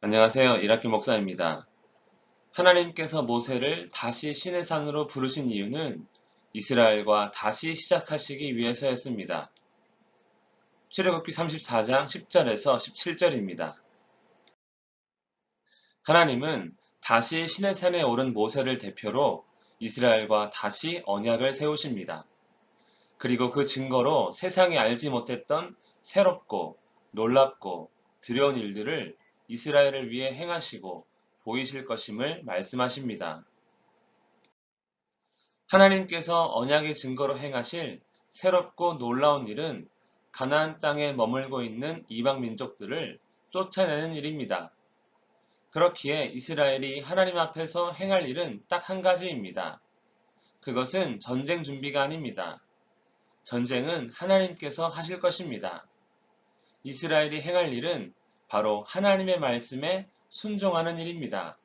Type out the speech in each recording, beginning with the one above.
안녕하세요. 이라키 목사입니다. 하나님께서 모세를 다시 시내산으로 부르신 이유는 이스라엘과 다시 시작하시기 위해서였습니다. 출애굽기 34장 10절에서 17절입니다. 하나님은 다시 시내산에 오른 모세를 대표로 이스라엘과 다시 언약을 세우십니다. 그리고 그 증거로 세상이 알지 못했던 새롭고 놀랍고 두려운 일들을 이스라엘을 위해 행하시고 보이실 것임을 말씀하십니다. 하나님께서 언약의 증거로 행하실 새롭고 놀라운 일은 가나안 땅에 머물고 있는 이방 민족들을 쫓아내는 일입니다. 그렇기에 이스라엘이 하나님 앞에서 행할 일은 딱 한 가지입니다. 그것은 전쟁 준비가 아닙니다. 전쟁은 하나님께서 하실 것입니다. 이스라엘이 행할 일은 바로 하나님의 말씀에 순종하는 일입니다.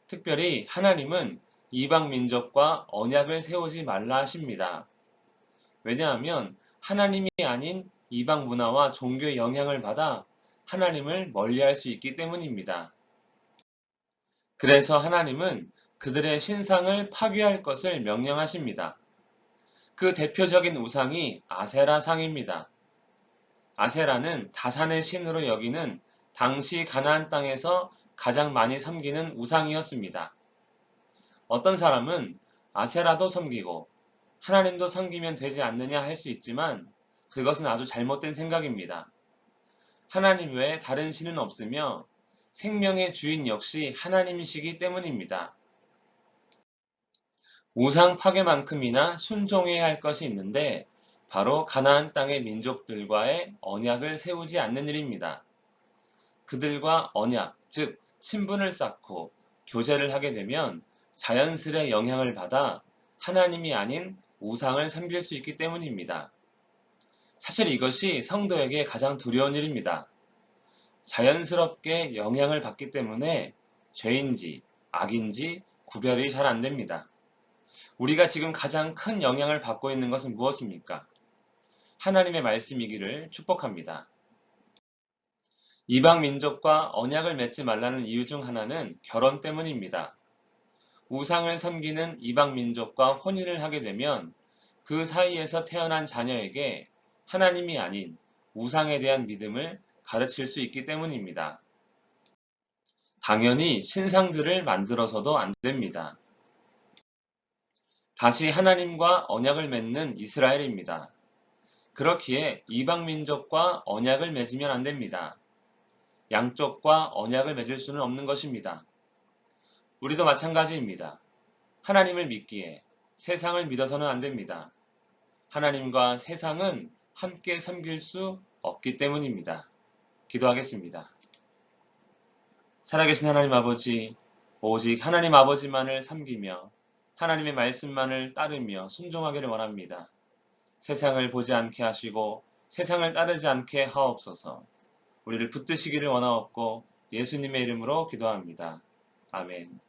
특별히 하나님은 이방 민족과 언약을 세우지 말라 하십니다. 왜냐하면 하나님이 아닌 이방 문화와 종교의 영향을 받아 하나님을 멀리할 수 있기 때문입니다. 그래서 하나님은 그들의 신상을 파괴할 것을 명령하십니다. 그 대표적인 우상이 아세라상입니다. 아세라는 다산의 신으로 여기는 당시 가나안 땅에서 가장 많이 섬기는 우상이었습니다. 어떤 사람은 아세라도 섬기고 하나님도 섬기면 되지 않느냐 할 수 있지만 그것은 아주 잘못된 생각입니다. 하나님 외에 다른 신은 없으며 생명의 주인 역시 하나님이시기 때문입니다. 우상 파괴만큼이나 순종해야 할 것이 있는데 바로 가나안 땅의 민족들과의 언약을 세우지 않는 일입니다. 그들과 언약, 즉 친분을 쌓고 교제를 하게 되면 자연스레 영향을 받아 하나님이 아닌 우상을 섬길 수 있기 때문입니다. 사실 이것이 성도에게 가장 두려운 일입니다. 자연스럽게 영향을 받기 때문에 죄인지 악인지 구별이 잘 안 됩니다. 우리가 지금 가장 큰 영향을 받고 있는 것은 무엇입니까? 하나님의 말씀이기를 축복합니다. 이방 민족과 언약을 맺지 말라는 이유 중 하나는 결혼 때문입니다. 우상을 섬기는 이방 민족과 혼인을 하게 되면 그 사이에서 태어난 자녀에게 하나님이 아닌 우상에 대한 믿음을 가르칠 수 있기 때문입니다. 당연히 신상들을 만들어서도 안 됩니다. 다시 하나님과 언약을 맺는 이스라엘입니다. 그렇기에 이방 민족과 언약을 맺으면 안 됩니다. 양쪽과 언약을 맺을 수는 없는 것입니다. 우리도 마찬가지입니다. 하나님을 믿기에 세상을 믿어서는 안 됩니다. 하나님과 세상은 함께 섬길 수 없기 때문입니다. 기도하겠습니다. 살아계신 하나님 아버지, 오직 하나님 아버지만을 섬기며 하나님의 말씀만을 따르며 순종하기를 원합니다. 세상을 보지 않게 하시고 세상을 따르지 않게 하옵소서. 우리를 붙드시기를 원하옵고 예수님의 이름으로 기도합니다. 아멘.